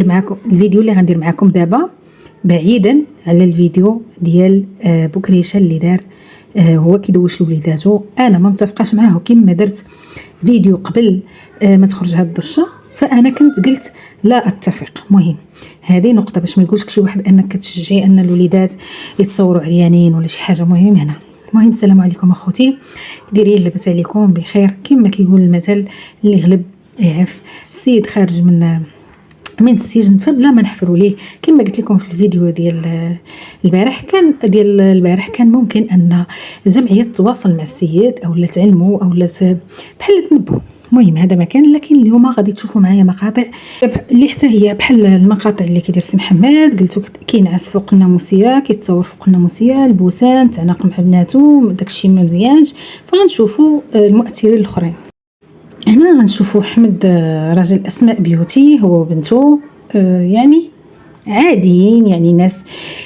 معكم الفيديو اللي غندير معكم دابا بعيدا على الفيديو ديال بكريشه اللي دار هو كيدوش لوليداتو. انا ما متفقاش معاه كما درت فيديو قبل ما تخرج هاد الضشه، فانا كنت قلت لا اتفق. مهم هذه نقطه باش ما يقولش شي واحد انك كتشجعي ان الوليدات يتصوروا عريانين ولا شي حاجه. مهم هنا المهم السلام عليكم اخوتي، ديرين لاباس عليكم بخير. كما كيقول المثل اللي غلب يعف. السيد خارج من السجن فبلا ما نحفروا ليه. كما قلت لكم في الفيديو ديال البارح كان ممكن ان الجمعيه تتواصل مع السيد او لا تعلموا او لا بحال تنبهوا. المهم هذا ما كان، لكن اليوم غادي تشوفوا معايا مقاطع اللي حتى هي بحال المقاطع اللي كيدير سي محمد. قلتو كينعس فوق الناموسيه، كيتصور فوق الناموسيه، البوسان تعناق مع بناتو، داكشي ما مزيانش. فغنشوفوا المؤثرين الاخرين. هنا غنشوفوا احمد راجل اسماء بيوتي هو وبنته، يعني عاديين، يعني ناس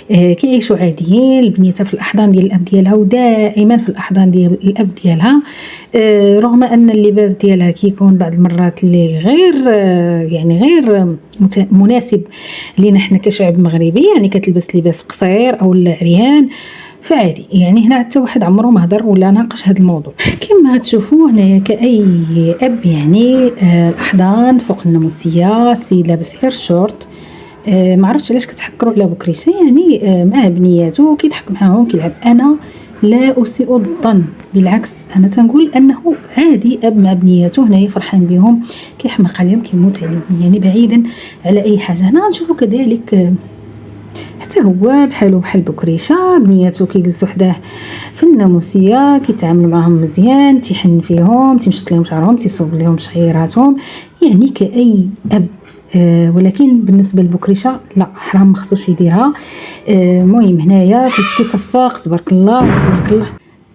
كيعيشوا عاديين. البنيته في الاحضان ديال الاب ديالها ودائما في الاحضان ديال الاب ديالها، رغم ان اللباس ديالها كيكون بعض المرات اللي غير يعني غير مناسب لينا حنا كشعب مغربي، يعني كتلبس لباس قصير او عريان، فعادي. يعني هنا حتى واحد عمره ما هضر ولا ناقش هذا الموضوع. كما غتشوفوا هنايا كاي اب، يعني الاحضان فوق الناموسيه، السيد لابس غير شورت. ما عرفتش علاش كتحكروا على بكريشه، يعني مع بنياته كيضحك معاهم كيلعب. انا لا اسيء الظن، بالعكس انا تنقول انه عادي اب مع بنياته هنايا فرحان بهم، كيحماق عليهم، كيموت عليهم، يعني بعيدا على اي حاجه. هنا نشوفوا كذلك حتى هو بحالو بحال بكريشه، بنياتو كيجلسوا حداه في الناموسيه، كيتعامل معهم مزيان، تيحن فيهم، تيمشط لهم شعرهم، تيصوب لهم شعيراتهم، يعني كاي اب. ولكن بالنسبه لبكريشه لا، حرام ما خصوش يديرها. المهم هنايا كلشي كيصفق تبارك الله تبارك الله،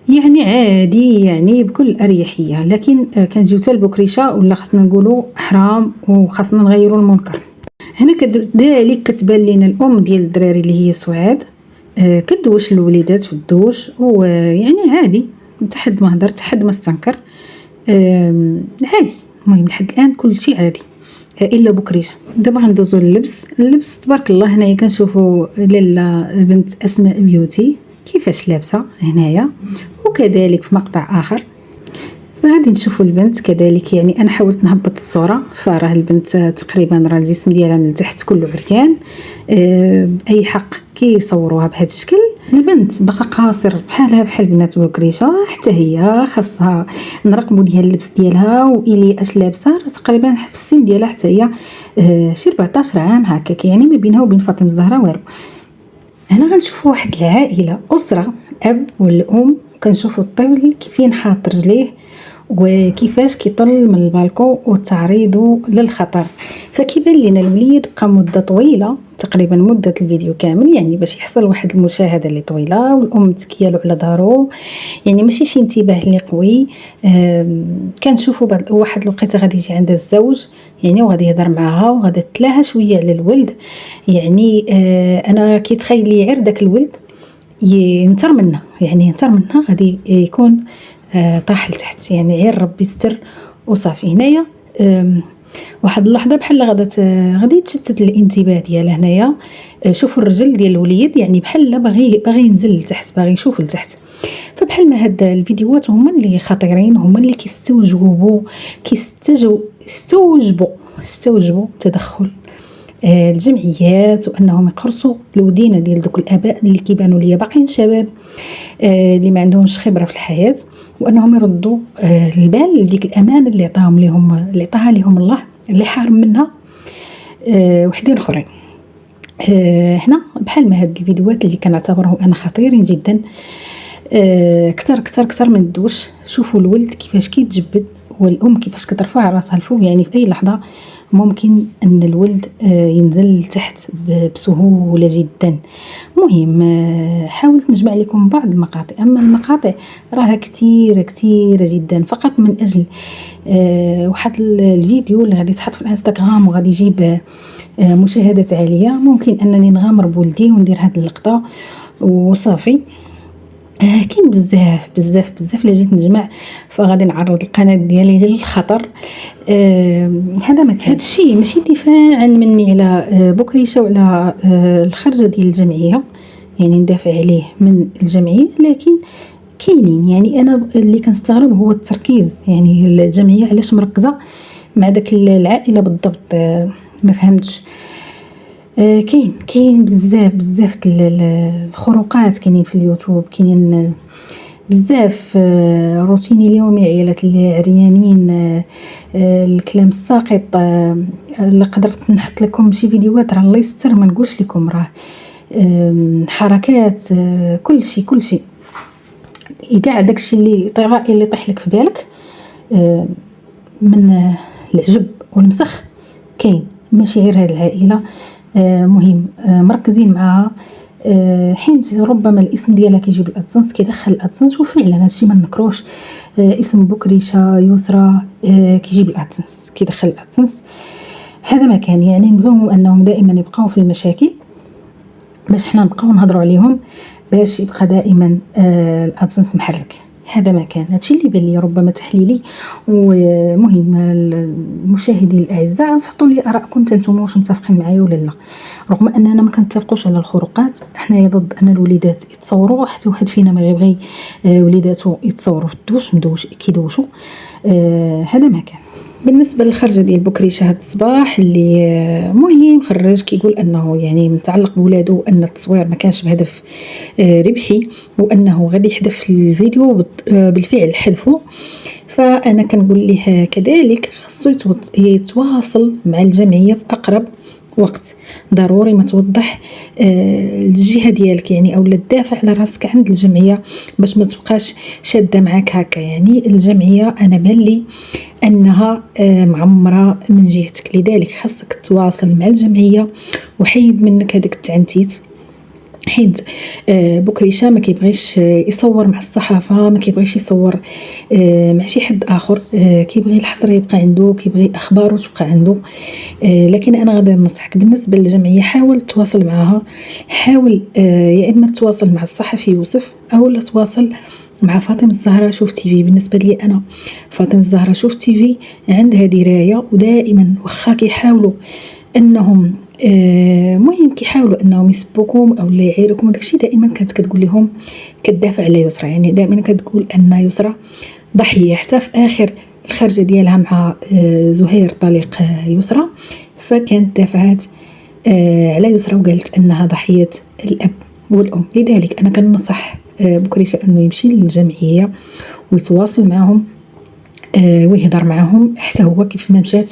يعني عادي، يعني بكل اريحيه. لكن كنجيو حتى لبكريشه ولا خصنا نقولوا حرام وخصنا نغيروا المنكر. هنا كذلك كتبان لنا الام ديال الدراري اللي هي سعاد، كدوش الوليدات في الدوش، ويعني عادي، تحد ما هضر تحد ما استنكر، عادي. المهم لحد الان كل شيء عادي الا بكريشه. دابا غندوزو اللبس تبارك الله. هنايا كنشوفوا لاله بنت اسماء بيوتي كيفاش لابسه هنايا، وكذلك في مقطع اخر غادي نشوفوا البنت كذلك. يعني انا حاولت نهبط الصوره، فراه البنت تقريبا راه الجسم ديالها من التحت كله عريان، باي حق كيصوروها بهذا الشكل. البنت باقا قاصر بحالها بحال بنات بكريشه، حتى هي خاصها نراقبوا ليها اللبس ديالها والي اش لابسه. تقريبا في السن ديالها حتى هي شي 14 عام هكاك، يعني ما بينها وبين فاطمه الزهراء والو. هنا غنشوفوا واحد العائله، اسره، اب والام، كنشوفوا الطفل كيفين حاط رجليه وكيفاش كيطل من البالكون وتعريضه للخطر. فكيبان لنا الوليد بقى مده طويله، تقريبا مده الفيديو كامل، يعني باش يحصل واحد المشاهده اللي طويله، والام متكيه على ظهره، يعني ماشي شي انتباه اللي قوي. كنشوفوا بعض واحد الوقيته غادي يجي عندها الزوج، يعني وغادي يهضر معها وغادي تلاها شويه على الولد. يعني انا كيتخيل لي غير داك الولد ينتر منها، يعني ينتر منها غادي يكون طاح لتحت، يعني غير ربي يستر وصافي. هنايا واحد اللحظه بحال غادي يتشتت الانتباه ديالها. هنايا شوفوا الرجل ديال الوليد، يعني بحال باغي ينزل لتحت، باغي يشوف لتحت. فبحال ما هاد الفيديوهات هما اللي خطيرين، هما اللي كيستوجبوا تدخل الجمعيات، وانهم يقرصوا الودينه ديال دوك الاباء اللي كيبانوا ليا باقيين شباب، اللي ما عندهمش خبره في الحياه، وانهم يردوا البال لديك الامانه اللي عطاها لهم الله، اللي حارم منها وحدين اخرين. هنا بحال ما هاد الفيديوهات اللي كنعتبرهم انا خطيرين جدا، كتر من الدوش. شوفوا الولد كيفاش كيتجبد، والام كيفاش كترفع راسها الفوق، يعني في اي لحظه ممكن ان الولد ينزل تحت بسهوله جدا. مهم حاولت نجمع لكم بعض المقاطع، اما المقاطع راها كثيره جدا، فقط من اجل واحد الفيديو اللي غادي يتحط في الانستغرام وغادي يجيب مشاهدات عاليه، ممكن انني نغامر بولدي وندير هذه اللقطه وصافي. كاين بزاف بزاف بزاف لا جيت نجمع فغادي نعرض القناة ديالي للخطر. هذا ما كان هادشي ماشي دفاعا مني على بكريشة وعلى الخرجة ديال الجمعية، يعني ندافع عليه من الجمعية، لكن كاينين يعني انا اللي كنستغرب هو التركيز، يعني الجمعية علاش مركزة مع داك العائلة بالضبط. ما فهمتش. كاين بزاف بزاف الخروقات كاينين في اليوتيوب، كاينين بزاف روتيني اليومي، عيالات اللي عريانين، الكلام الساقط. اللي قدرت نحط لكم شي فيديوهات راه الله يستر ما نقولش لكم، راه حركات، كل شيء كاع داكشي اللي طغائي اللي طيح لك في بالك من العجب والمسخ كاين. ماشي غير هاد العائله، مهم مركزين معها، حيت ربما الاسم ديالها كيجيب الادسنس، كيدخل الادسنس، وفعلا هادشي ما نكروش. اسم بكريشة يسرى كيجيب الادسنس، كيدخل الادسنس. هذا ما كان يعني نبغيهم انهم دائما يبقاو في المشاكل باش حنا نبقاو نهضروا عليهم، باش يبقى دائما الادسنس محرك. هذا ما كان. هادشي اللي بان لي ربما تحليلي. ومهم المشاهدين الاعزاء تحطوا لي ارائكم نتوما واش متفقين معايا ولا لا، رغم اننا ما كنتفقوش على الخروقات. حنايا ضد ان الوليدات يتصوروا، حتى واحد فينا ما يبغي وليداتو يتصوروا في الدوش كيدوشوا. هذا ما كان. بالنسبه للخرجه ديال بكريشه هاد الصباح اللي مهم خرج كيقول انه يعني متعلق بولادو، ان التصوير ما كانش بهدف ربحي، وانه غادي يحذف الفيديو. بالفعل حذفه. فانا كنقول له كذلك خصو يتواصل مع الجمعيه في اقرب وقت. ضروري ما توضح الجهه ديالك يعني، اولا تدافع على راسك عند الجمعيه باش ما تبقاش شاده معاك هكا. يعني الجمعيه انا بان لي انها معمره من جهتك، لذلك خاصك تواصل مع الجمعيه وحيد منك هذاك التعنتيت. حيت بكريشة ما كيبغيش يصور مع الصحافه، ما كيبغيش يصور مع شي حد اخر، كيبغي الحصر يبقى عنده، كيبغي اخباره تبقى عنده. لكن انا غادي ننصحك بالنسبه للجمعيه، حاول تواصل معها، حاول يا اما تواصل مع الصحفي يوسف او لا تواصل مع فاطمه الزهراء شوف تيفي. بالنسبه لي انا فاطمه الزهراء شوف تيفي عندها درايه، ودائما واخا كيحاولوا انهم مهم كيحاولوا انهم يسبوكم او لا يعيروكم داكشي، دائما كانت كتقول لهم كتدافع على يسرى، يعني دائما كتقول ان يسرى ضحيه. حتى في اخر الخرجه ديالها مع زهير طليق يسرى، فكانت دافعات على يسرى وقالت انها ضحيه الاب والام. لذلك انا كنصح بكريشه انه يمشي للجمعيه ويتواصل معهم ويهضر معهم، حتى هو كيف ما مشات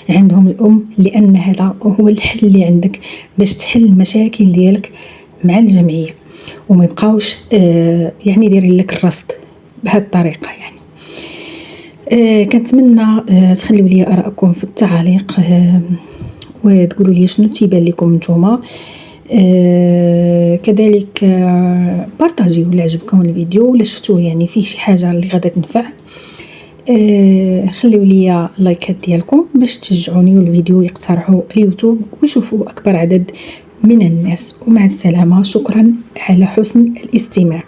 عندهم الام، لان هذا هو الحل اللي عندك باش تحل المشاكل ديالك مع الجمعيه، وما يبقاوش يعني دايرين لك الرصد بهذه الطريقه. يعني كنتمنى تخليو لي ارائكم في التعاليق، وتقولوا لي شنو تيبان لكم نتوما. كذلك بارطاجيو ولا عجبكم الفيديو ولا شفتوه يعني فيه شي حاجه اللي غادا تنفع. خليو لي لايكات ديالكم باش تشجعوني والفيديو يقترحوا اليوتيوب ويشوفوا اكبر عدد من الناس. ومع السلامه، شكرا على حسن الاستماع.